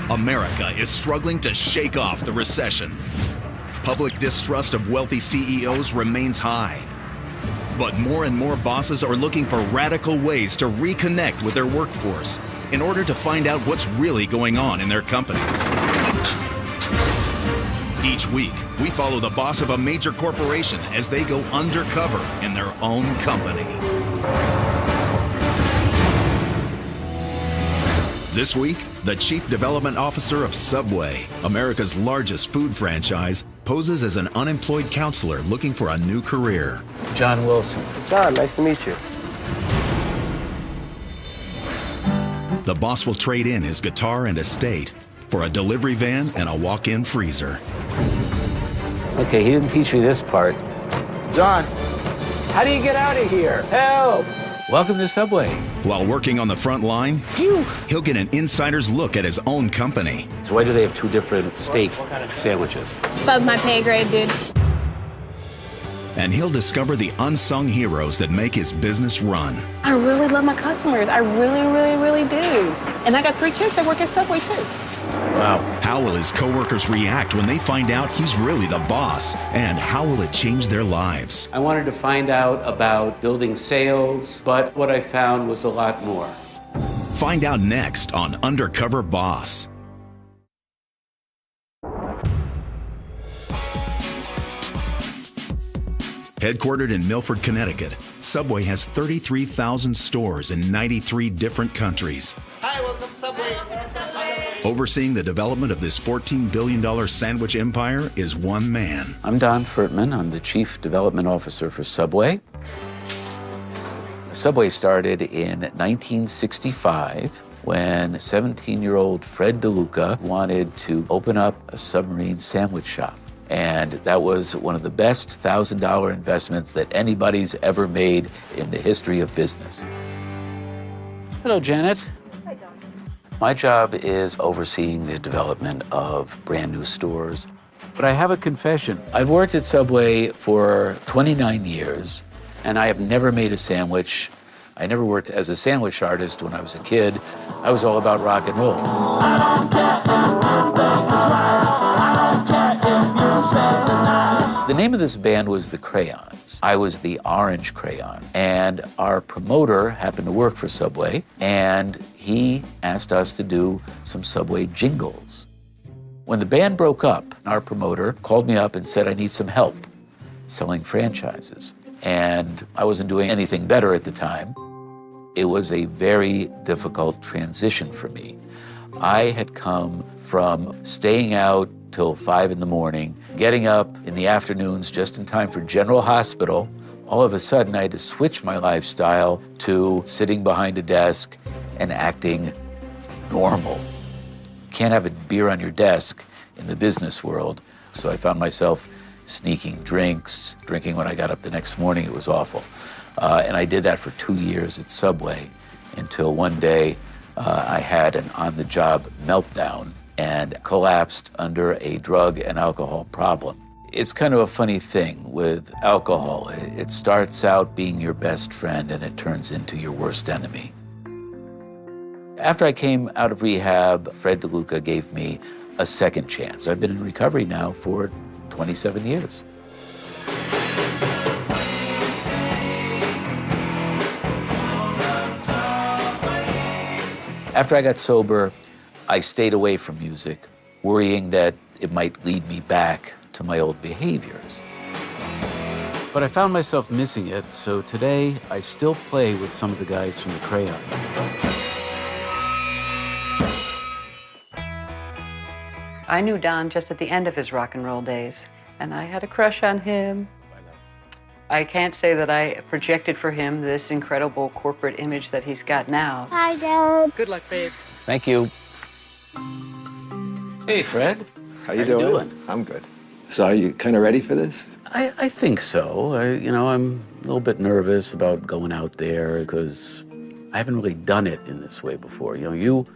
America is struggling to shake off the recession. Public distrust of wealthy CEOs remains high. But more and more bosses are looking for radical ways to reconnect with their workforce in order to find out what's really going on in their companies. Each week, we follow the boss of a major corporation as they go undercover in their own company. This week, the Chief Development Officer of Subway, America's largest food franchise, poses as an unemployed counselor looking for a new career. John Wilson. John, nice to meet you. The boss will trade in his guitar and estate for a delivery van and a walk-in freezer. Okay, he didn't teach me this part. John. How do you get out of here? Help! Welcome to Subway. While working on the front line, he'll get an insider's look at his own company. So why do they have two different steak sandwiches? Above my pay grade, dude. And he'll discover the unsung heroes that make his business run. I really love my customers. I really, really, really do. And I got 3 kids that work at Subway, too. Wow. How will his coworkers react when they find out he's really the boss? And how will it change their lives? I wanted to find out about building sales, but what I found was a lot more. Find out next on Undercover Boss. Headquartered in Milford, Connecticut, Subway has 33,000 stores in 93 different countries. Hi, welcome Subway. Overseeing the development of this $14 billion sandwich empire is one man. I'm Don Furtman. I'm the Chief Development Officer for Subway. Subway started in 1965 when 17-year-old Fred DeLuca wanted to open up a submarine sandwich shop. And that was one of the best $1,000 investments that anybody's ever made in the history of business. Hello, Janet. Hi, Don. My job is overseeing the development of brand new stores. But I have a confession. I've worked at Subway for 29 years, and I have never made a sandwich. I never worked as a sandwich artist when I was a kid. I was all about rock and roll. The name of this band was The Crayons. I was the orange crayon, and our promoter happened to work for Subway, and he asked us to do some Subway jingles. When the band broke up, our promoter called me up and said, I need some help selling franchises. And I wasn't doing anything better at the time. It was a very difficult transition for me. I had come from staying out till 5 in the morning, getting up in the afternoons just in time for General Hospital. All of a sudden, I had to switch my lifestyle to sitting behind a desk and acting normal. You can't have a beer on your desk in the business world. So I found myself sneaking drinks, drinking when I got up the next morning. It was awful. And I did that for 2 years at Subway until one day I had an on-the-job meltdown and collapsed under a drug and alcohol problem. It's kind of a funny thing with alcohol. It starts out being your best friend and it turns into your worst enemy. After I came out of rehab, Fred DeLuca gave me a second chance. I've been in recovery now for 27 years. After I got sober, I stayed away from music, worrying that it might lead me back to my old behaviors. But I found myself missing it, so today I still play with some of the guys from the Crayons. I knew Don just at the end of his rock and roll days, and I had a crush on him. I can't say that I projected for him this incredible corporate image that he's got now. Hi, Dad. Good luck, babe. Thank you. Hey, Fred. How you doing? I'm good. So are you kind of ready for this? I think so. I'm a little bit nervous about going out there because I haven't really done it in this way before. You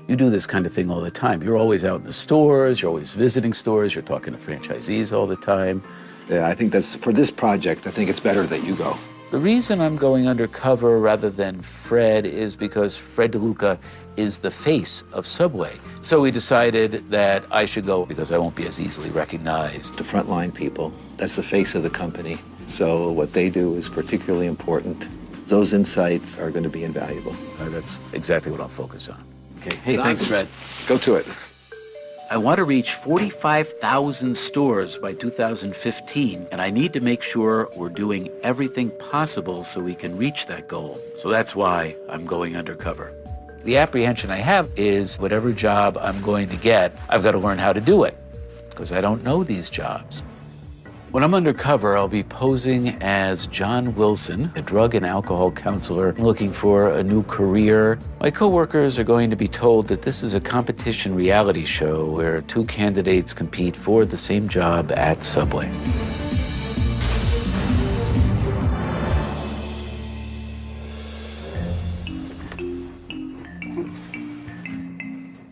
do this kind of thing all the time. You're always out in the stores, you're always visiting stores, you're talking to franchisees all the time. Yeah, I think that's, for this project, I think it's better that you go. The reason I'm going undercover rather than Fred is because Fred DeLuca is the face of Subway. So we decided that I should go because I won't be as easily recognized. The frontline people, that's the face of the company. So what they do is particularly important. Those insights are going to be invaluable. That's exactly what I'll focus on. Okay, hey, thanks, Fred. Go to it. I want to reach 45,000 stores by 2015, and I need to make sure we're doing everything possible so we can reach that goal. So that's why I'm going undercover. The apprehension I have is whatever job I'm going to get, I've got to learn how to do it, because I don't know these jobs. When I'm undercover, I'll be posing as John Wilson, a drug and alcohol counselor looking for a new career. My coworkers are going to be told that this is a competition reality show where two candidates compete for the same job at Subway.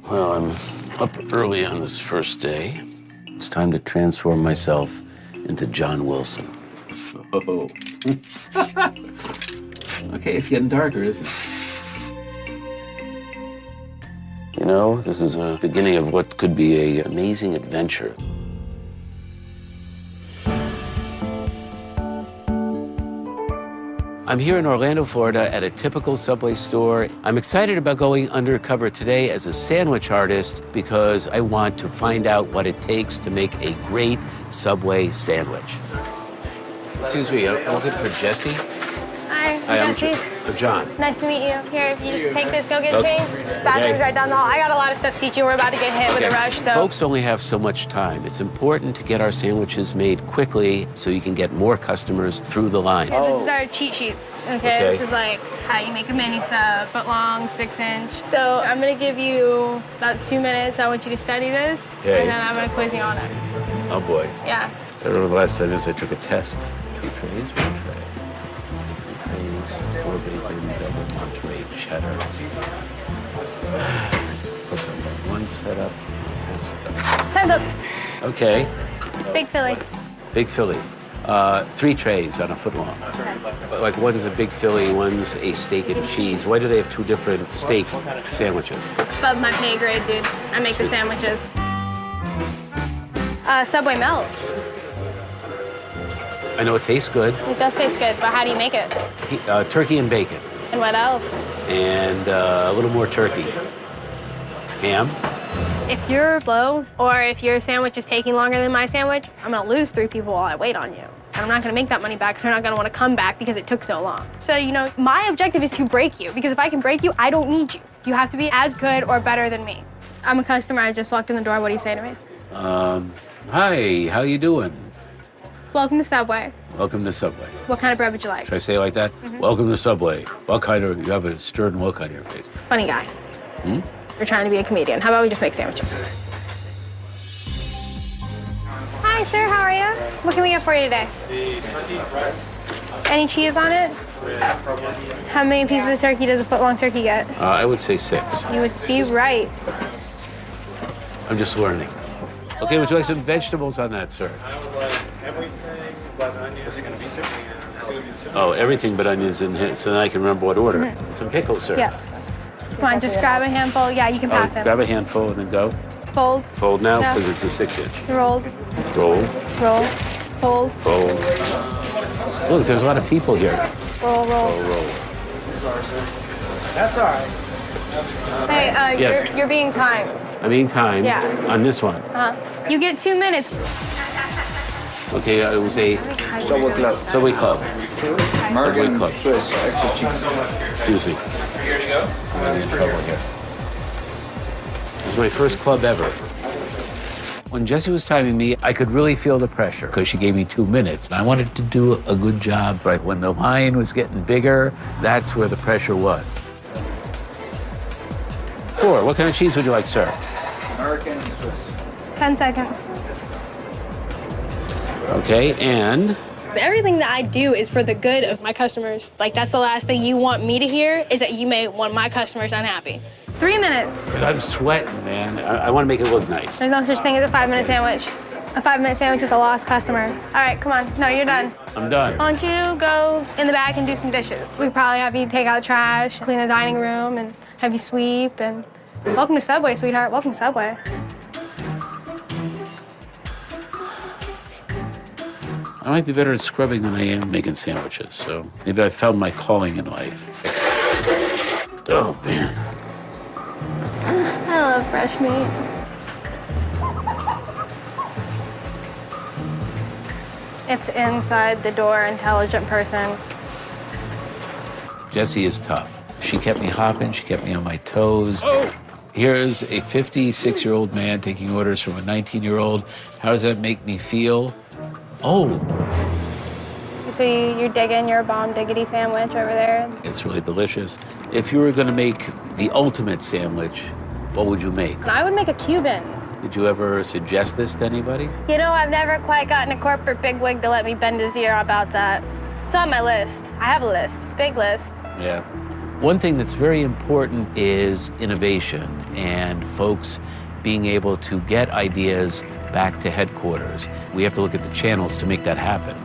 Well, I'm up early on this first day. It's time to transform myself into John Wilson. Oh. Okay, it's getting darker, isn't it? You know, this is a beginning of what could be an amazing adventure. I'm here in Orlando, Florida at a typical Subway store. I'm excited about going undercover today as a sandwich artist because I want to find out what it takes to make a great Subway sandwich. Excuse me, I'm looking for Jesse. Hi, I'm Jesse. I'm John. Nice to meet you. Here, if you just take this, go get changed. Bathroom's right down the hall. I got a lot of stuff to teach you. We're about to get hit with a rush, so. Folks only have so much time. It's important to get our sandwiches made quickly so you can get more customers through the line. Yeah, this is our cheat sheets, okay? This is like how you make a mini sub, foot long, 6-inch. So I'm gonna give you about 2 minutes. I want you to study this, and then I'm gonna quiz you on it. Oh boy. Yeah. I don't know the last time I took a test. 2 trays, 1 tray. 2 trays, 4 bacon, double Monterey cheddar. One setup, half setup. Time's up. Okay. Big Philly. Big Philly. 3 trays on a foot long. Like one's a Big Philly, one's a steak and cheese. Why do they have 2 different steak sandwiches? It's above my pay grade, dude. I make the sandwiches. Subway melts. I know it tastes good. It does taste good, but how do you make it? Turkey and bacon. And what else? And a little more turkey. Ham. If you're slow, or if your sandwich is taking longer than my sandwich, I'm gonna lose 3 people while I wait on you. And I'm not gonna make that money back because they're not gonna wanna come back because it took so long. So, you know, my objective is to break you, because if I can break you, I don't need you. You have to be as good or better than me. I'm a customer, I just walked in the door, what do you say to me? Hi, how you doing? Welcome to Subway. Welcome to Subway. What kind of bread would you like? Should I say it like that? Welcome to Subway. What kind of, you have a stern look on your face. Funny guy. You're trying to be a comedian. How about we just make sandwiches? Hi, sir, how are you? What can we get for you today? Any cheese on it? How many pieces of turkey does a foot-long turkey get? I would say 6. You would be right. I'm just learning. Okay, would you like some vegetables on that, sir? Everything but onions. Is it going to be, sir? Oh, everything but onions in here, so then I can remember what order. Some pickles, sir. Yeah. Come on, just grab a handful. Yeah, you can pass him. Grab a handful and then go. Fold. Fold now, Yeah. because it's a 6-inch. Rolled. Roll, Roll. Fold. fold. Look, there's a lot of people here. Roll, roll. Roll, roll. That's all right. Hey, Yes. you're being timed. I mean time Yeah. on this one. You get 2 minutes. Okay, it was a Subway Club. Subway Club. American Club. Swiss, extra cheese. Excuse me. Here to go. It was my first club ever. When Jessie was timing me, I could really feel the pressure because she gave me 2 minutes. And I wanted to do a good job, but when the line was getting bigger, that's where the pressure was. 4, what kind of cheese would you like, sir? American Swiss. 10 seconds. Okay, and Everything that I do is for the good of my customers. Like, that's the last thing you want me to hear, is that you may want my customers unhappy. 3 minutes. I'm sweating, man. I want to make it look nice. There's no such thing as a 5-minute sandwich. A 5-minute sandwich is a lost customer. All right, come on. No, you're done. I'm done. Why don't you go in the back and do some dishes? We probably have you take out trash, clean the dining room, and have you sweep. And welcome to Subway, sweetheart. Welcome to Subway. I might be better at scrubbing than I am making sandwiches, so maybe I found my calling in life. Oh, man. I love fresh meat. It's inside the door, intelligent person. Jessie is tough. She kept me hopping, she kept me on my toes. Oh. Here's a 56-year-old man taking orders from a 19-year-old. How does that make me feel? Oh. So you're digging your bomb diggity sandwich over there? It's really delicious. If you were gonna make the ultimate sandwich, what would you make? I would make a Cuban. Did you ever suggest this to anybody? You know, I've never quite gotten a corporate bigwig to let me bend his ear about that. It's on my list. I have a list. It's a big list. Yeah. One thing that's very important is innovation and folks being able to get ideas back to headquarters. We have to look at the channels to make that happen.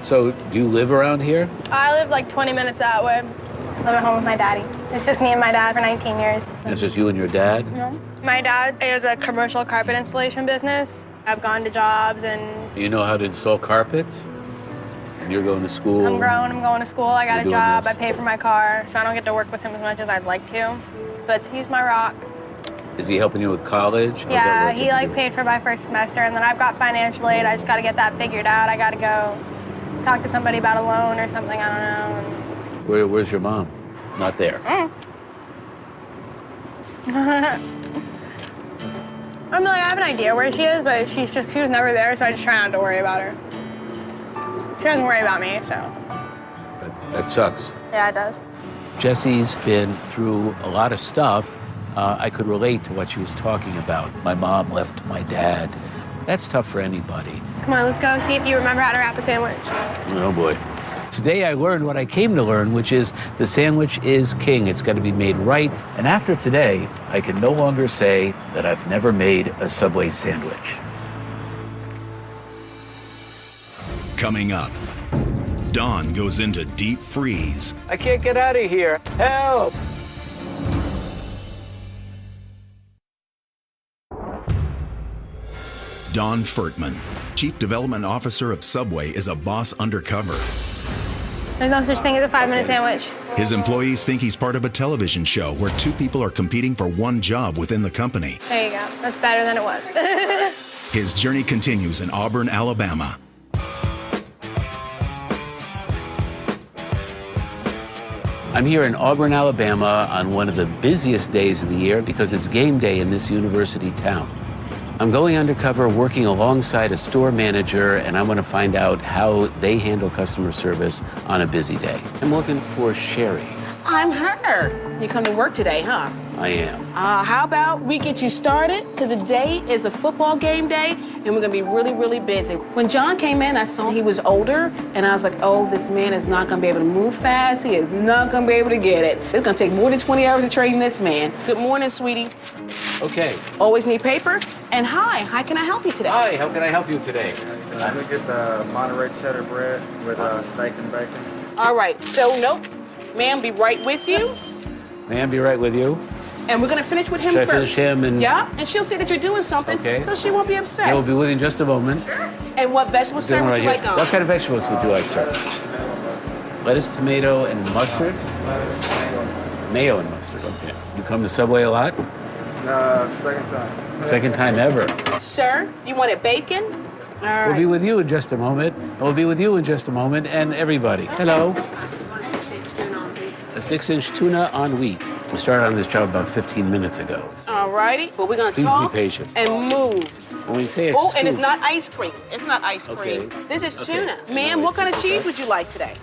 So, do you live around here? I live like 20 minutes that way. I live at home with my daddy. It's just me and my dad for 19 years. And it's just you and your dad? Mm-hmm. My dad has a commercial carpet installation business. I've gone to jobs and... You know how to install carpets? And you're going to school? I'm grown, I'm going to school, I got a job, this. I pay for my car, so I don't get to work with him as much as I'd like to. But he's my rock. Is he helping you with college? How's Yeah, he like paid for my first semester, and then I've got financial aid. I just got to get that figured out. I got to go talk to somebody about a loan or something, I don't know. Where's your mom? Not there. I mean, like, I have an idea where she is, but she was never there, so I just try not to worry about her. She doesn't worry about me, so. That sucks. Yeah, it does. Jessie's been through a lot of stuff. I could relate to what she was talking about. My mom left my dad. That's tough for anybody. Come on, let's go see if you remember how to wrap a sandwich. Oh, boy. Today I learned what I came to learn, which is the sandwich is king. It's got to be made right. And after today, I can no longer say that I've never made a Subway sandwich. Coming up, Dawn goes into deep freeze. I can't get out of here. Help! Dawn Furtman, Chief Development Officer of Subway, is a boss undercover. There's no such thing as a 5-minute sandwich. His employees think he's part of a television show where two people are competing for one job within the company. There you go. That's better than it was. His journey continues in Auburn, Alabama. I'm here in Auburn, Alabama on one of the busiest days of the year because it's game day in this university town. I'm going undercover working alongside a store manager, and I want to find out how they handle customer service on a busy day. I'm looking for Sherry. I'm her. You come to work today, huh? I am. How about we get you started? Because today is a football game day, and we're going to be really, really busy. When John came in, I saw he was older, and I was like, oh, this man is not going to be able to move fast. He is not going to be able to get it. It's going to take more than 20 hours to train this man. Good morning, sweetie. Okay. Always need paper? And hi, how can I help you today? Hi, how can I help you today? Can we get the Monterey cheddar bread with steak and bacon? All right, so nope. Ma'am, be right with you. Ma'am, be right with you. And we're going to finish with him Should first. I finish him and... Yeah, and she'll see that you're doing something, Okay. so she won't be upset. I will be with you in just a moment. Sure. And what vegetables, sir, would Right you here. like on? What kind of vegetables would you like, sir? Lettuce, tomato, and mustard? Mayo and mustard, okay. You come to Subway a lot? Second time. Second time ever. Sir, you wanted bacon? All right. We'll be with you in just a moment. We'll be with you in just a moment, and everybody. Hello. A 6-inch tuna on wheat. We started on this job about 15 minutes ago. All righty. Well, we're going to Please talk be patient. and move. When we say Oh, excuse, and it's not ice cream. It's not ice cream. Okay. This is Okay. tuna. No Ma'am, what ice kind of cream. cheese would you like today?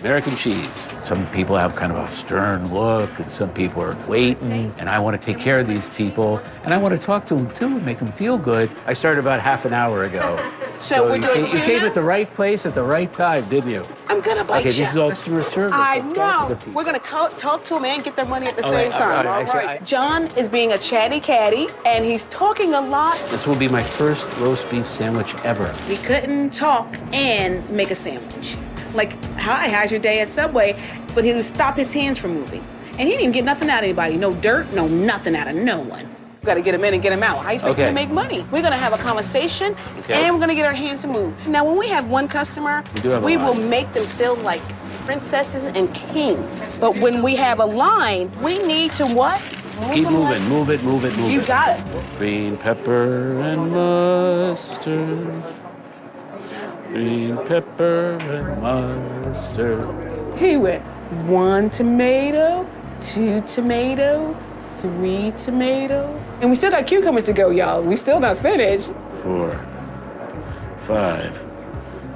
American cheese. Some people have kind of a stern look, and some people are waiting, and I want to take care of these people, and I want to talk to them too and make them feel good. I started about half an hour ago. So we're doing you came at the right place at the right time, didn't you? I'm gonna bite you. Okay, this is all customer service. I okay, know. We're gonna talk to him and get their money at the same time. All right. I- John is being a chatty catty, and he's talking a lot. This will be my first roast beef sandwich ever. He couldn't talk and make a sandwich. Like, hi, how's your day at Subway? But he would stop his hands from moving. And he didn't even get nothing out of anybody. No dirt, no nothing out of no one. We gotta get him in and get him out. How you expect him to make money? We're gonna have a conversation, and we're gonna get our hands to move. Now, when we have one customer, we will make them feel like princesses and kings. But when we have a line, we need to what? Keep moving, move it. You got it. Green pepper and mustard. Green pepper and mustard. He went 1 tomato, 2 tomato, 3 tomato. And we still got cucumbers to go, y'all. We still not finished. 4, 5.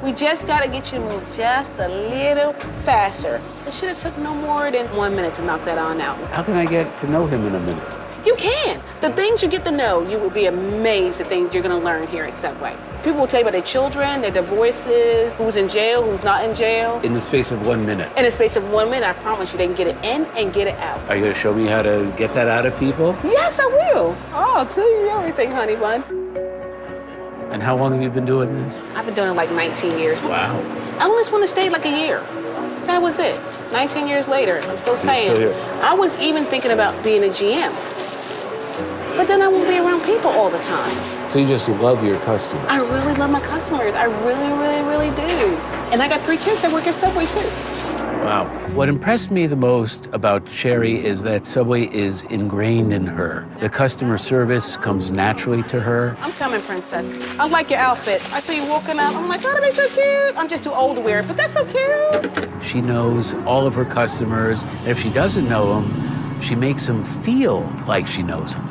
We just gotta get you to move just a little faster. It should have took no more than 1 minute to knock that on out. How can I get to know him in a minute? You can. The things you get to know, you will be amazed at things you're gonna learn here at Subway. People will tell you about their children, their divorces, who's in jail, who's not in jail. In the space of 1 minute. In the space of 1 minute, I promise you, they can get it in and get it out. Are you gonna show me how to get that out of people? Yes, I will. Oh, I'll tell you everything, honey bun. And how long have you been doing this? I've been doing it like 19 years. Wow. I only just want to stay like a year. That was it. 19 years later, I'm still saying. still here. I was even thinking about being a GM. But then I won't be around people all the time. So you just love your customers? I really love my customers. I really, really, really do. And I got 3 kids that work at Subway too. Wow. What impressed me the most about Sherry is that Subway is ingrained in her. The customer service comes naturally to her. I'm coming, princess. I like your outfit. I saw you walking up. I'm like, oh, that makes so cute. I'm just too old to wear it, but that's so cute. She knows all of her customers. And if she doesn't know them, she makes them feel like she knows them.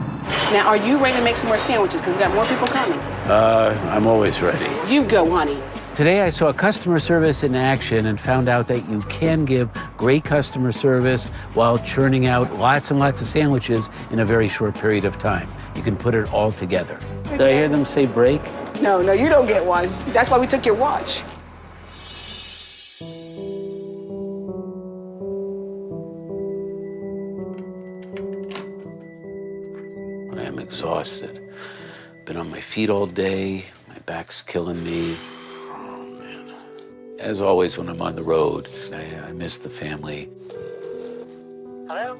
Now, are you ready to make some more sandwiches? Because we got more people coming. I'm always ready. You go, honey. Today I saw customer service in action and found out that you can give great customer service while churning out lots and lots of sandwiches in a very short period of time. You can put it all together. Did I hear them say break? No, you don't get one. That's why we took your watch. I am exhausted. Been on my feet all day. My back's killing me. As always, when I'm on the road, I miss the family. Hello?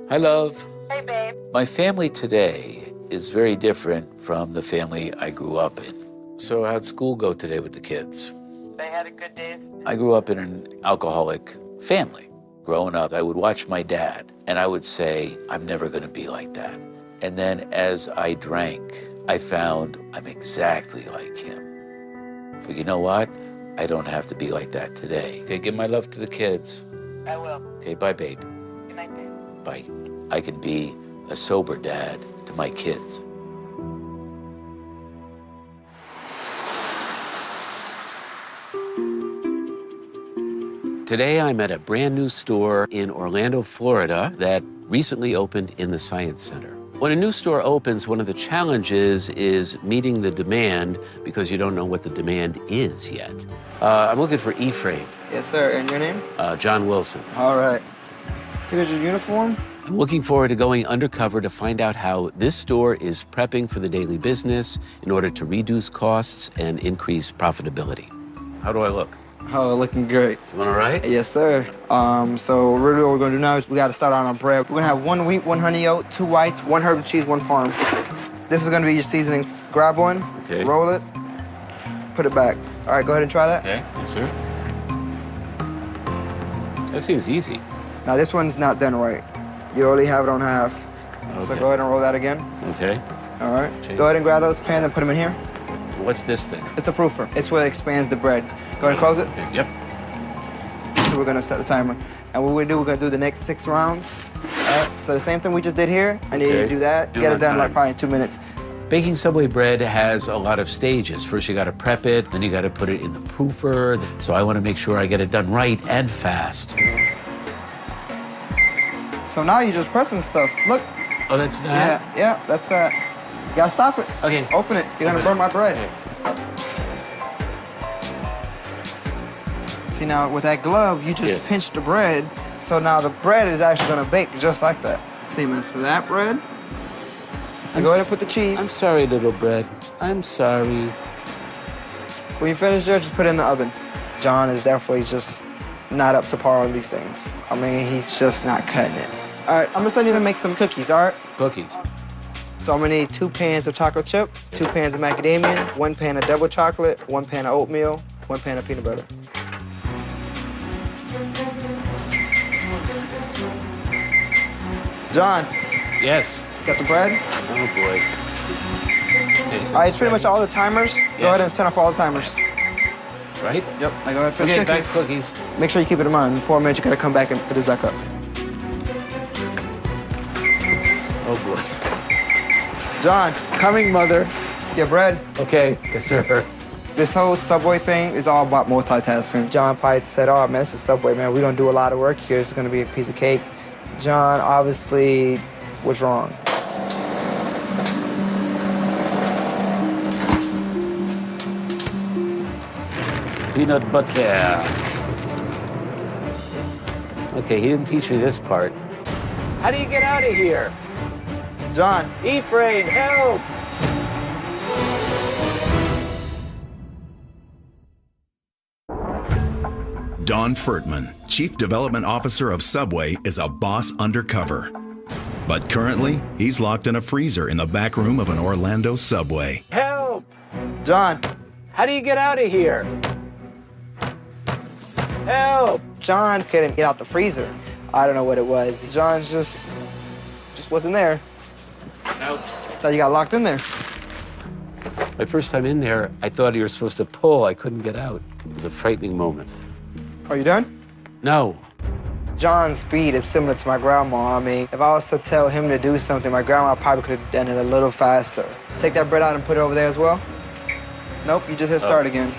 Hi, love. Hey, babe. My family today is very different from the family I grew up in. So how'd school go today with the kids? They had a good day. I grew up in an alcoholic family. Growing up, I would watch my dad, and I would say, I'm never going to be like that. And then as I drank, I found I'm exactly like him. But you know what? I don't have to be like that today. Okay, give my love to the kids. I will. Okay, bye, babe. Good night, babe. Bye. I can be a sober dad to my kids. Today I'm at a brand new store in Orlando, Florida that recently opened in the Science Center. When a new store opens, one of the challenges is meeting the demand because you don't know what the demand is yet. I'm looking for Ephraim. Yes, sir. And your name? John Wilson. All right. Here's your uniform. I'm looking forward to going undercover to find out how this store is prepping for the daily business in order to reduce costs and increase profitability. How do I look? Oh, looking great. You all right? Yes, sir. So really what we're gonna do now is we gotta start on our bread. We're gonna have 1 wheat, 1 honey oat, 2 whites, 1 herb and cheese, 1 parm. This is gonna be your seasoning. Grab one, Okay. roll it, put it back. All right, go ahead and try that. Okay, yes, sir. That seems easy. Now this one's not done right. You only have it on half. So Okay. go ahead and roll that again. Okay. All right. Okay. Go ahead and grab those pans and put them in here. What's this thing? It's a proofer. It's what expands the bread. Go ahead and close it. Okay, yep. So we're gonna set the timer. And what we're gonna do the next 6 rounds. So the same thing we just did here. I need you Okay. to do that. Do Get my it done like time. probably in 2 minutes. Baking Subway bread has a lot of stages. First, you gotta prep it, then you gotta put it in the proofer. So I wanna make sure I get it done right and fast. So now you're just pressing stuff. Look. Oh, that's that? Yeah, that's that. You gotta stop it. Okay. Open it. You're gonna burn my bread. Okay. See, now with that glove, you just pinch the bread. So now the bread is actually gonna bake just like that. See, man, for that bread, so go ahead and put the cheese. I'm sorry, little bread. I'm sorry. When you finish there, just put it in the oven. John is definitely just not up to par on these things. I mean, he's just not cutting it. All right, I'm gonna send you to make some cookies, all right? Cookies. So I'm gonna need 2 pans of chocolate chip, 2 pans of macadamia, 1 pan of double chocolate, 1 pan of oatmeal, 1 pan of peanut butter. John. Yes. Got the bread? Oh, boy. Okay, so All right, it's pretty much all the timers. Go ahead and turn off all the timers. Right? Yep, now go ahead and finish Okay, cookies. back cookies. Make sure you keep it in mind. In 4 minutes, you gotta come back and put this back up. Oh, boy. John. Coming, mother. Your bread. Okay, yes, sir. This whole Subway thing is all about multitasking. John probably said, oh, man, this is Subway, man. We don't do a lot of work here. It's gonna be a piece of cake. John obviously was wrong. Peanut butter. Okay, he didn't teach me this part. How do you get out of here? John. Ephraim, help! Don Furtman, Chief Development Officer of Subway, is a boss undercover. But currently, he's locked in a freezer in the back room of an Orlando Subway. Help! John. How do you get out of here? Help! John couldn't get out the freezer. I don't know what it was. John just wasn't there. Out. Thought you got locked in there. My first time in there, I thought you were supposed to pull. I couldn't get out. It was a frightening moment. Are you done? No. John's speed is similar to my grandma. I mean, if I was to tell him to do something, my grandma probably could have done it a little faster. Take that bread out and put it over there as well. Nope, you just hit start again.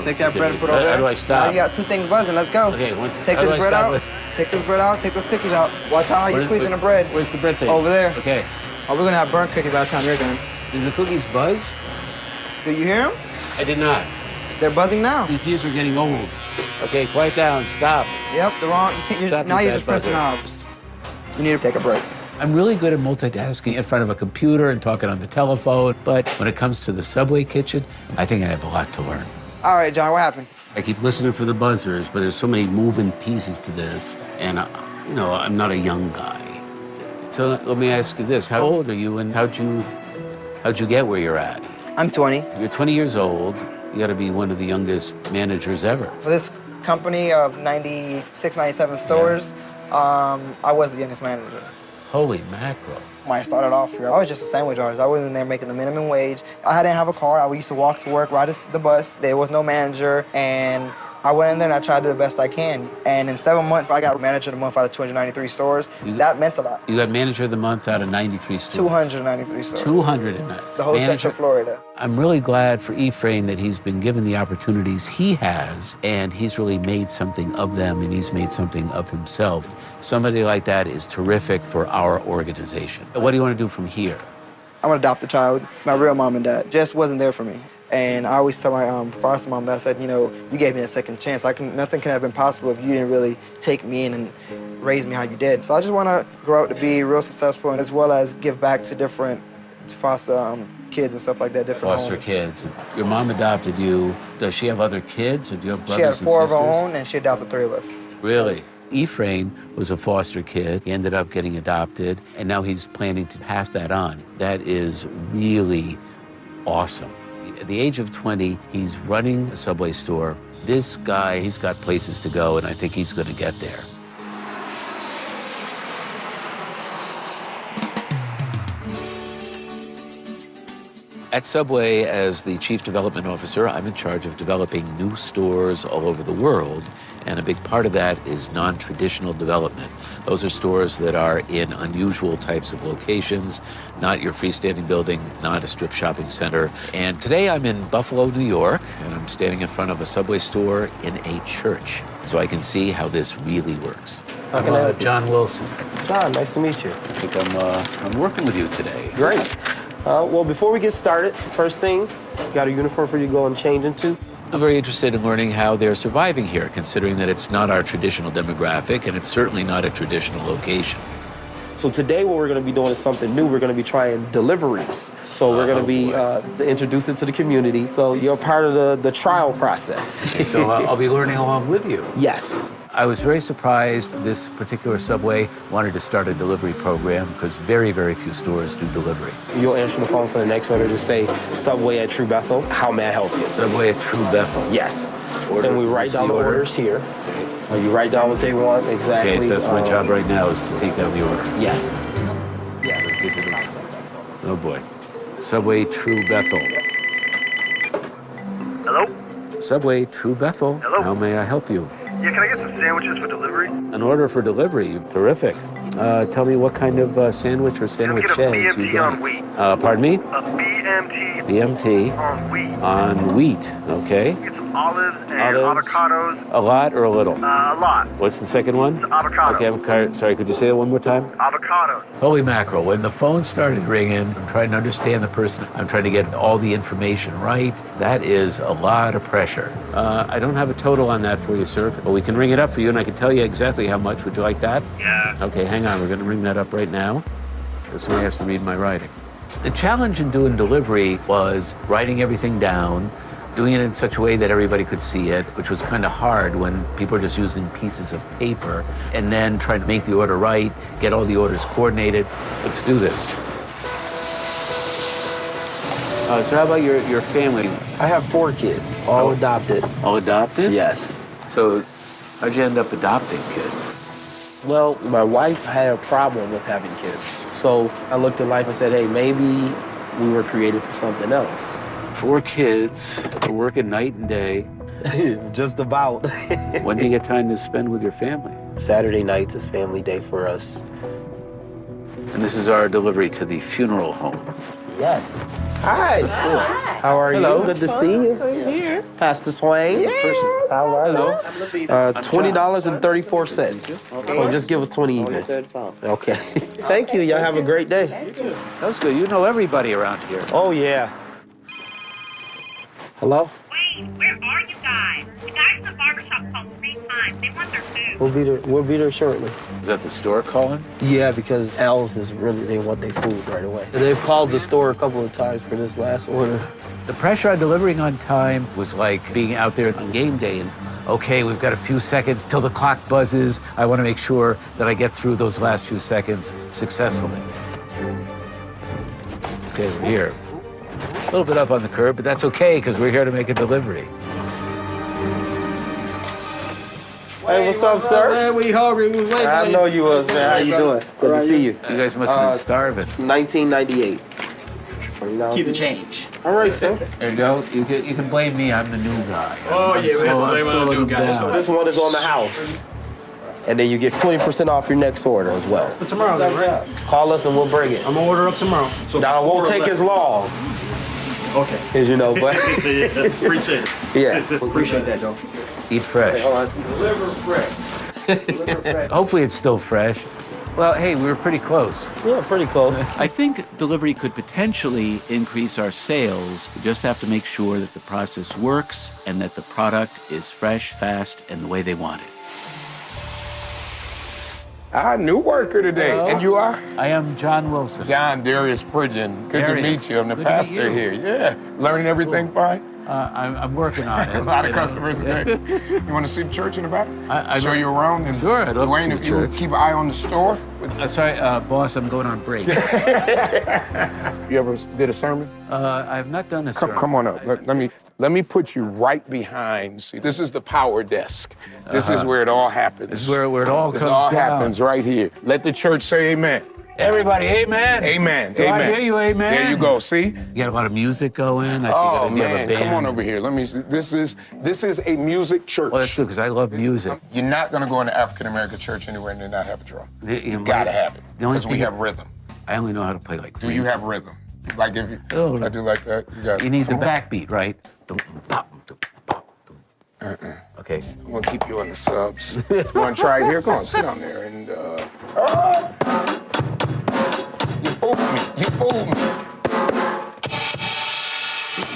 Take that bread and put it over there. How do I stop? Now you got 2 things buzzing. Let's go. Okay, Take this bread out. Take this bread out. Take those cookies out. Watch out how you're squeezing the bread. Where's the bread thing? Over there. Okay. Oh, we're gonna have burnt cookies by the time you're done. Did the cookies buzz? Do you hear them? I did not. They're buzzing now. These ears are getting old. Okay, quiet down. Stop. Yep, they're wrong. Stop, Now you you're just bad pressing buzzer. knobs. You need to take a break. I'm really good at multitasking in front of a computer and talking on the telephone, but when it comes to the Subway kitchen, I think I have a lot to learn. All right, John, what happened? I keep listening for the buzzers, but there's so many moving pieces to this, and you know, I'm not a young guy. So let me ask you this: how old are you, and how'd you get where you're at? I'm 20. You're 20 years old. You got to be one of the youngest managers ever. For this company of 96, 97 stores, I was the youngest manager. Holy mackerel. When I started off here, I was just a sandwich artist. I wasn't there making the minimum wage. I didn't have a car. I used to walk to work, ride the bus. There was no manager, and I went in there and I tried to do the best I can. And in 7 months, I got manager of the month out of 293 stores. That meant a lot. You got manager of the month out of 93 stores. 293 stores. 209. The whole Central Florida. I'm really glad for Ephraim that he's been given the opportunities he has, and he's really made something of them, and he's made something of himself. Somebody like that is terrific for our organization. What do you want to do from here? I'm gonna adopt a child. My real mom and dad just wasn't there for me. And I always tell my foster mom that I said, you know, you gave me a second chance. Nothing could have been possible if you didn't really take me in and raise me how you did. So I just want to grow up to be real successful, and as well as give back to different foster kids and stuff like that, different Foster homes. kids. Your mom adopted you. Does she have other kids, or do you have brothers She had and 4 of sisters? her own, and she adopted 3 of us. Really? Ephraim was a foster kid. He ended up getting adopted, and now he's planning to pass that on. That is really awesome. At the age of 20, he's running a Subway store. This guy, he's got places to go, and I think he's going to get there. At Subway, as the Chief Development Officer, I'm in charge of developing new stores all over the world. And a big part of that is non-traditional development. Those are stores that are in unusual types of locations, not your freestanding building, not a strip shopping center. And today I'm in Buffalo, New York, and I'm standing in front of a Subway store in a church, so I can see how this really works. How can I help you? John Wilson. John, nice to meet you. I think I'm working with you today. Great. Well, before we get started, first thing, got a uniform for you to go and change into? I'm very interested in learning how they're surviving here, considering that it's not our traditional demographic and it's certainly not a traditional location. So today what we're going to be doing is something new. We're going to be trying deliveries. So we're going to be to introduce it to the community. So you're part of the trial process. Okay, so I'll be learning along with you. Yes. I was very surprised this particular Subway wanted to start a delivery program because very, very few stores do delivery. You'll answer the phone for the next order to say, Subway at True Bethel, how may I help you? Subway at True Bethel. Yes. And we write down the orders here. You write down what they want exactly. Okay, so that's my job right now is to take down the order. Yes. Oh boy. Subway True Bethel. Hello? Subway True Bethel. Hello? How may I help you? Yeah, can I get some sandwiches for delivery? An order for delivery. Terrific. Tell me what kind of sandwich or sandwiches Can I get a you BMT got. on wheat? Pardon me? A BMT BMT on wheat. on wheat. Okay. Get some olives and Olives. avocados. A lot or a little? A lot. What's the second one? Avocado. Okay, sorry, could you say that one more time? Avocados. Holy mackerel, when the phone started ringing, I'm trying to understand the person. I'm trying to get all the information right. That is a lot of pressure. I don't have a total on that for you, sir, but we can ring it up for you and I can tell you exactly how much. Would you like that? Yeah. Okay, hang on, we're gonna ring that up right now. Somebody has to read my writing. The challenge in doing delivery was writing everything down, doing it in such a way that everybody could see it, which was kind of hard when people are just using pieces of paper, and then trying to make the order right, get all the orders coordinated. Let's do this. So how about your family? I have 4 kids, all adopted. All adopted? Yes. So how'd you end up adopting kids? Well, my wife had a problem with having kids. So I looked at life and said, hey, maybe we were created for something else. 4 kids, working night and day. Just about. When do you get time to spend with your family? Saturday nights is family day for us. And this is our delivery to the funeral home. Yes. Hi. How are Hello. you? Good to see you. Here. Pastor Swain. Yeah. How are you? Hello. $20.34. Or just give us 20 even. Okay. Thank you. Y'all have a great day. That was good. You know everybody around here. Oh, yeah. Hello? Wait, where are you guys? The guys in the barbershop called 3 times. They want their food. We'll be there shortly. Is that the store calling? Yeah, because Al's is really, they want their food right away. And they've called the store a couple of times for this last order. The pressure on delivering on time was like being out there on game day and, okay, we've got a few seconds till the clock buzzes. I want to make sure that I get through those last few seconds successfully. Okay, we're here. A little bit up on the curb, but that's okay because we're here to make a delivery. Hey, what's up, sir? Man, we hungry. We waiting. I know you was, man. How you doing? Good to see you. You guys must have been starving. 1998. Keep the change. All right, sir. There you go. You can blame me. I'm the new guy. Oh, yeah, we have to blame I'm on the new slowing guy. down. This one is on the house. And then you get 20% off your next order as well. But tomorrow, then, right? Call us and we'll bring it. I'm gonna order up tomorrow. So Now, it won't take as long, Okay. as you know, but Appreciate it. yeah. Appreciate that, Joe. Eat fresh. Deliver fresh. Hopefully it's still fresh. Well, hey, we were pretty close. Yeah, pretty close. I think delivery could potentially increase our sales. We just have to make sure that the process works and that the product is fresh, fast, and the way they want it. Our new worker today. Hello. And you are? I am John Wilson. John Darius Pridgeon. Good to Darius. meet you. I'm the Good to meet pastor you. here. Yeah. Learning everything fine? I'm working on it. A lot of you know. customers today. You want to see the church in the back? I Show you around? And Sure, I'd love to Dwayne, see if the you would church. keep an eye on the store. Sorry, boss, I'm going on break. You ever did a sermon? I have not done a sermon. Come on up. Let me put you right behind. See, this is the power desk. This is where it all happens. This is where it all This comes all down. happens right here. Let the church say amen. Everybody, amen. Amen. Do Amen. I hear you, amen? There you go. See? You got a lot of music going. I see Oh you have a man, band. come on over here. Let me. This is a music church. Well, that's good because I love music. You're not gonna go in an African American church anywhere and not have a drum. You know, gotta have it the only because we thing- have rhythm. I only know how to play like. Do you have rhythm? Like if you, I do like that. You got. You need the come on. backbeat, right? Okay. I'm gonna keep you on the subs. You wanna try it here? Go on, sit down there and. You fooled me. You fooled me.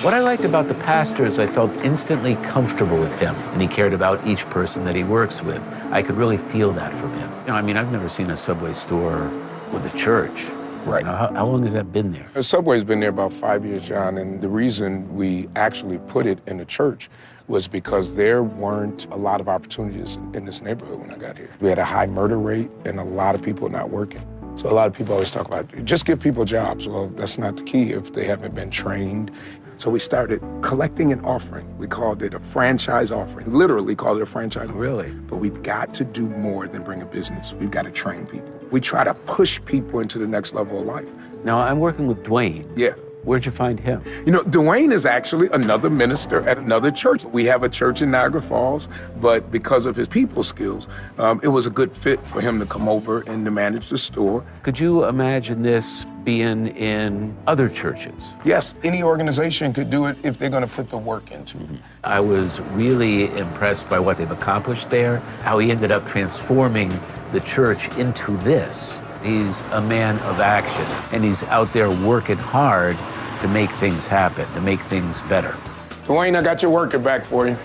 What I liked about the pastor is I felt instantly comfortable with him, and he cared about each person that he works with. I could really feel that from him. You know, I mean, I've never seen a Subway store with a church. Right. You know, how long has that been there? The Subway's been there about 5 years, John, and the reason we actually put it in the church was because there weren't a lot of opportunities in this neighborhood when I got here. We had a high murder rate and a lot of people not working. So a lot of people always talk about, just give people jobs. Well, that's not the key if they haven't been trained. So we started collecting an offering. We called it a franchise offering, literally called it a franchise offering. Really? But we've got to do more than bring a business. We've got to train people. We try to push people into the next level of life. Now, I'm working with Dwayne. Yeah. Where'd you find him? You know, Dwayne is actually another minister at another church. We have a church in Niagara Falls, but because of his people skills, it was a good fit for him to come over and to manage the store. Could you imagine this being in other churches? Yes, any organization could do it if they're going to put the work into it. I was really impressed by what they've accomplished there, how he ended up transforming the church into this. He's a man of action, and he's out there working hard to make things happen, to make things better. Dwayne, I got your worker back for you.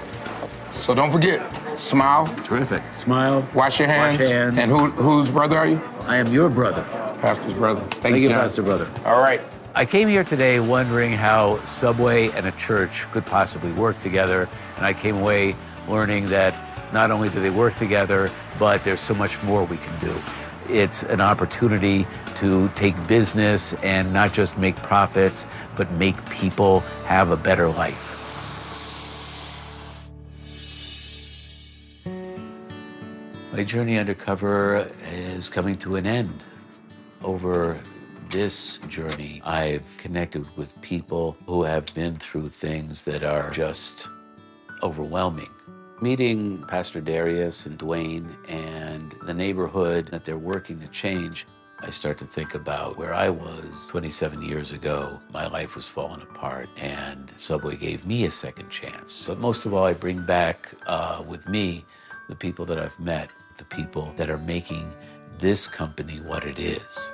So don't forget, smile. Terrific. Smile. Wash your hands. Wash hands. And whose brother are you? I am your brother. Pastor's brother. Thank you, John. Pastor brother. All right. I came here today wondering how Subway and a church could possibly work together, and I came away learning that not only do they work together, but there's so much more we can do. It's an opportunity to take business and not just make profits, but make people have a better life. My journey undercover is coming to an end. Over this journey, I've connected with people who have been through things that are just overwhelming. Meeting Pastor Darius and Dwayne and the neighborhood that they're working to change, I start to think about where I was 27 years ago. My life was falling apart, and Subway gave me a second chance. But most of all, I bring back with me the people that I've met, the people that are making this company what it is.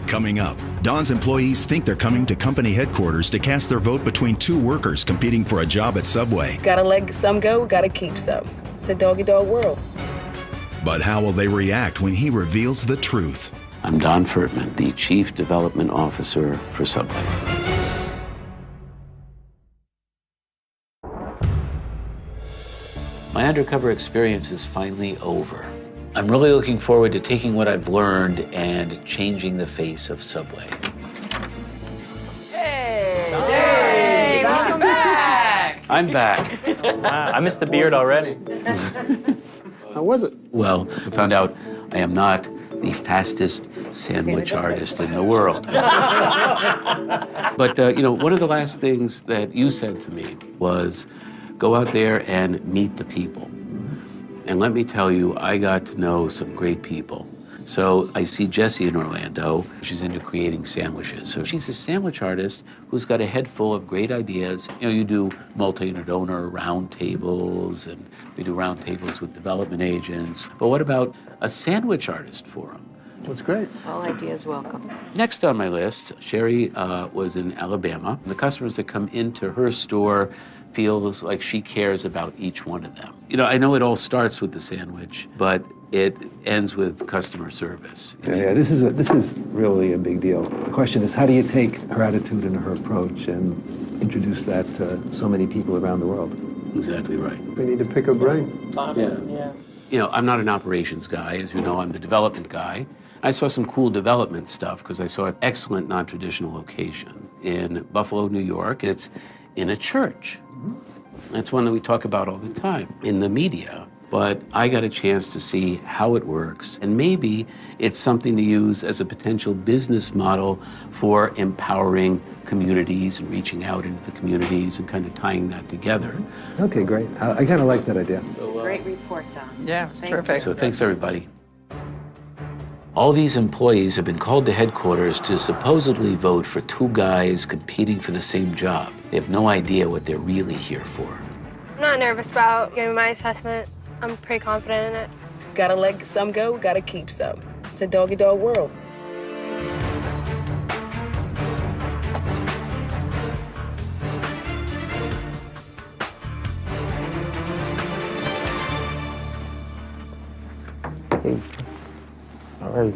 Coming up, Don's employees think they're coming to company headquarters to cast their vote between two workers competing for a job at Subway. Gotta let some go, gotta keep some. It's a dog-eat-dog world. But how will they react when he reveals the truth? I'm Don Furtman, the Chief Development Officer for Subway. My undercover experience is finally over. I'm really looking forward to taking what I've learned and changing the face of Subway. Hey, welcome back. I'm back. Wow, I missed the beard already. How was it? Well, I found out I am not the fastest sandwich artist in the world. But, you know, one of the last things that you said to me was go out there and meet the people. And let me tell you, I got to know some great people. So I see Jessie in Orlando. She's into creating sandwiches. So she's a sandwich artist who's got a head full of great ideas. You know, you do multi-unit owner round tables, and we do round tables with development agents. But what about a sandwich artist forum? That's great. All ideas welcome. Next on my list, Sherry was in Alabama. The customers that come into her store feels like she cares about each one of them. You know, I know it all starts with the sandwich, but it ends with customer service. Yeah, this is really a big deal. The question is, how do you take her attitude and her approach and introduce that to so many people around the world? Exactly right. We need to pick her brain. Yeah. You know, I'm not an operations guy. As you know, I'm the development guy. I saw some cool development stuff because I saw an excellent non-traditional location in Buffalo, New York. It's in a church. That's one that we talk about all the time in the media. but I got a chance to see how it works, and maybe it's something to use as a potential business model for empowering communities and reaching out into the communities and kind of tying that together. Okay, great. I kind of like that idea. It's a great report, Don. Yeah, it's Thank terrific. So thanks, everybody. All these employees have been called to headquarters to supposedly vote for two guys competing for the same job. They have no idea what they're really here for. I'm not nervous about giving my assessment. I'm pretty confident in it. Gotta let some go, gotta keep some. It's a dog-eat-dog world. Hey. All right.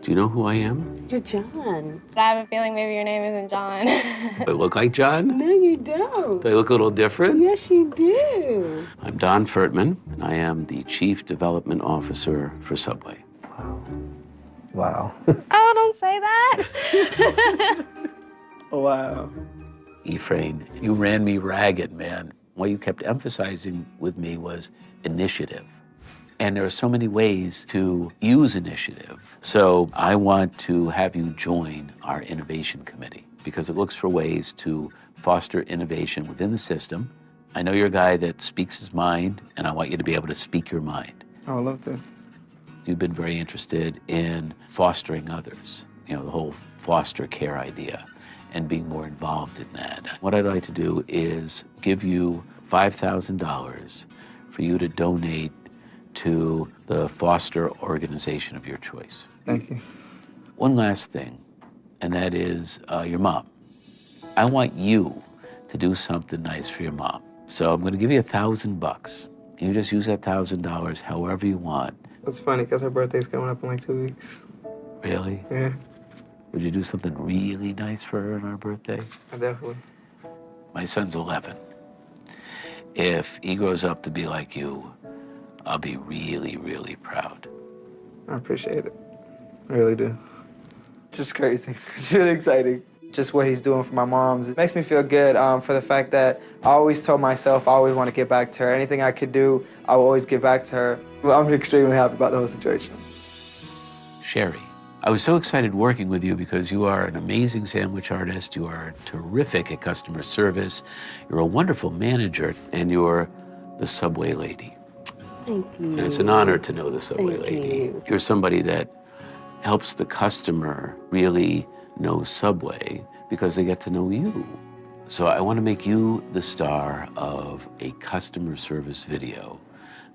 Do you know who I am? You're John. I have a feeling maybe your name isn't John. Do I look like John? No, you don't. Do I look a little different? Yes, you do. I'm Don Furtman, and I am the Chief Development Officer for Subway. Wow. Oh, don't say that. Wow. Ephraim, you ran me ragged, man. What you kept emphasizing with me was initiative. And there are so many ways to use initiative. So I want to have you join our innovation committee because it looks for ways to foster innovation within the system. I know you're a guy that speaks his mind, and I want you to be able to speak your mind. I would love to. You've been very interested in fostering others, you know, the whole foster care idea and being more involved in that. What I'd like to do is give you $5,000 for you to donate to the foster organization of your choice. Thank you. One last thing, and that is your mom. I want you to do something nice for your mom. So I'm gonna give you $1,000. You just use that $1,000 however you want. That's funny because her birthday's coming up in like 2 weeks. Really? Yeah, Would you do something really nice for her on her birthday? I definitely. My son's 11. If he grows up to be like you, I'll be really, really proud. I appreciate it. I really do. It's just crazy. It's really exciting. Just what he's doing for my moms. It makes me feel good for the fact that I always told myself I always want to get back to her. Anything I could do, I will always give back to her. Well, I'm extremely happy about the whole situation. Sherry, I was so excited working with you because you are an amazing sandwich artist, you are terrific at customer service, you're a wonderful manager, and you're the Subway lady. Thank you. And it's an honor to know the Subway Thank lady. you. You're somebody that helps the customer really know Subway because they get to know you. So I want to make you the star of a customer service video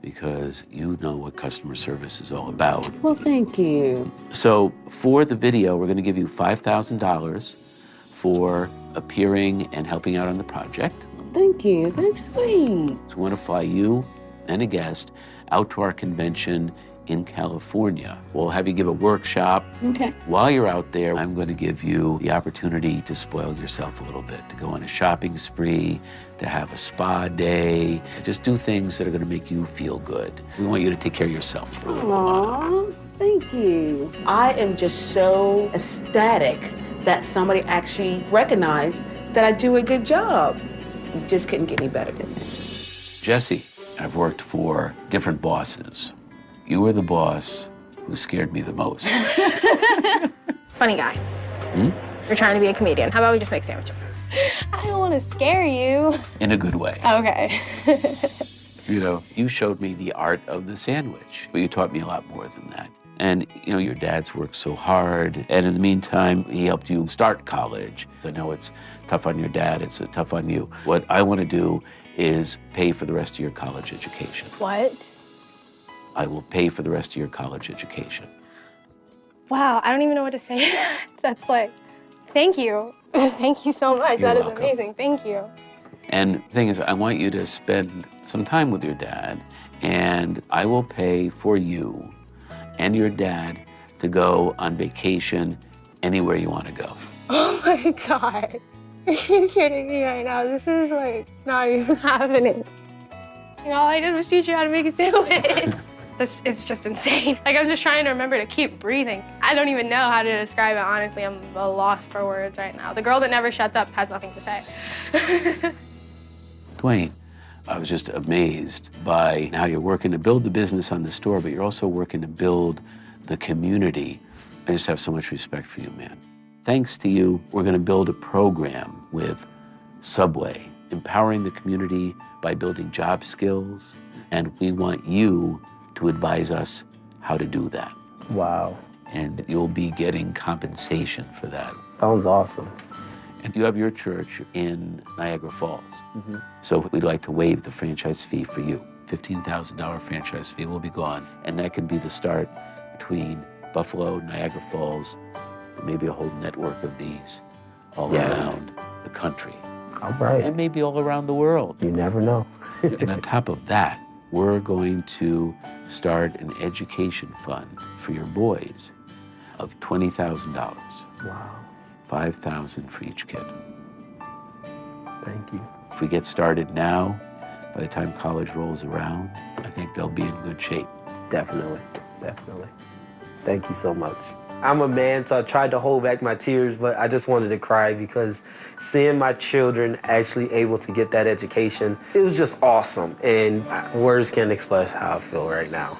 because you know what customer service is all about. Well, thank you. So for the video, we're going to give you $5,000 for appearing and helping out on the project. Thank you. That's sweet. So we want to fly you and a guest out to our convention in California. We'll have you give a workshop. Okay. While you're out there, I'm going to give you the opportunity to spoil yourself a little bit, to go on a shopping spree, to have a spa day, just do things that are going to make you feel good. We want you to take care of yourself for a little while. Aw, thank you. I am just so ecstatic that somebody actually recognized that I do a good job. You just couldn't get any better than this. Jesse, I've worked for different bosses. You were the boss who scared me the most. Funny guy. Hmm? You're trying to be a comedian. How about we just make sandwiches? I don't want to scare you. In a good way. Okay. You know, you showed me the art of the sandwich, but you taught me a lot more than that. And, you know, your dad's worked so hard. And in the meantime, he helped you start college. I know it's tough on your dad, it's tough on you. What I want to do is pay for the rest of your college education. What? I will pay for the rest of your college education. Wow, I don't even know what to say. That's like, thank you. Thank you so much. You're That is welcome. amazing. Thank you. And the thing is, I want you to spend some time with your dad, and I will pay for you and your dad to go on vacation anywhere you want to go. Oh my God. Are you kidding me right now? This is like not even happening. All I did was teach you how to make a sandwich. It's just insane. Like, I'm just trying to remember to keep breathing. I don't even know how to describe it, honestly. I'm a loss for words right now. The girl that never shuts up has nothing to say. Dwayne, I was just amazed by how you're working to build the business on the store, but you're also working to build the community. I just have so much respect for you, man. Thanks to you, we're going to build a program with Subway, empowering the community by building job skills, and we want you to advise us how to do that. Wow. And you'll be getting compensation for that. Sounds awesome. And you have your church in Niagara Falls. Mm-hmm. So we'd like to waive the franchise fee for you. $15,000 franchise fee will be gone. And that can be the start between Buffalo, Niagara Falls, and maybe a whole network of these all around the country. All right. And maybe all around the world. You never know. And on top of that, we're going to start an education fund for your boys of $20,000. Wow. $5,000 for each kid. Thank you. If we get started now, by the time college rolls around, I think they'll be in good shape. Definitely, definitely. Thank you so much. I'm a man, so I tried to hold back my tears, but I just wanted to cry because seeing my children actually able to get that education, it was just awesome. And words can't express how I feel right now.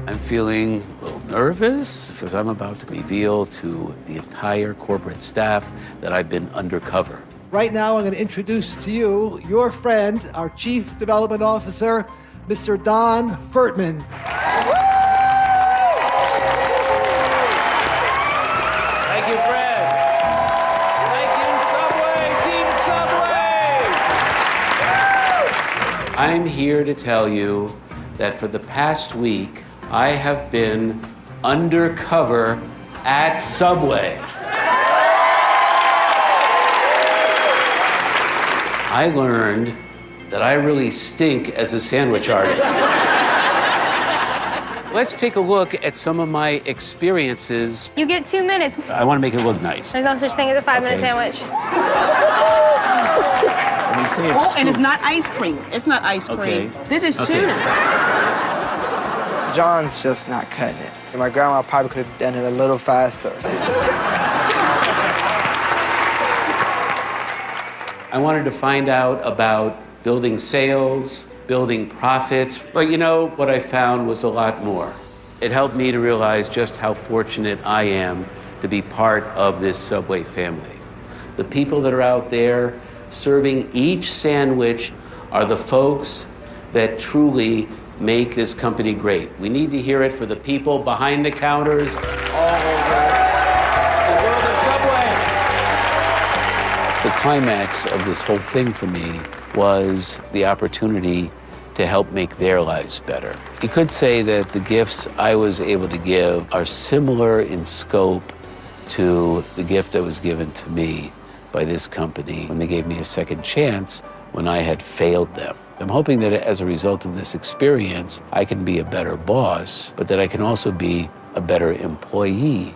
I'm feeling a little nervous because I'm about to reveal to the entire corporate staff that I've been undercover. Right now, I'm going to introduce to you your friend, our Chief Development Officer, Mr. Don Furtman. Thank you, Fred. Thank you, Subway, Team Subway. I'm here to tell you that for the past week, I have been undercover at Subway. I learned that I really stink as a sandwich artist. Let's take a look at some of my experiences. You get 2 minutes. I want to make it look nice. There's no such thing as a 5-minute sandwich. Oh, and it's not ice cream. It's not ice cream. Okay. This is tuna. John's just not cutting it. And my grandma probably could have done it a little faster. I wanted to find out about building sales, building profits. But you know, what I found was a lot more. It helped me to realize just how fortunate I am to be part of this Subway family. The people that are out there serving each sandwich are the folks that truly make this company great. We need to hear it for the people behind the counters all over the world of Subway. The climax of this whole thing for me was the opportunity to help make their lives better. You could say that the gifts I was able to give are similar in scope to the gift that was given to me by this company when they gave me a second chance when I had failed them. I'm hoping that as a result of this experience, I can be a better boss, but that I can also be a better employee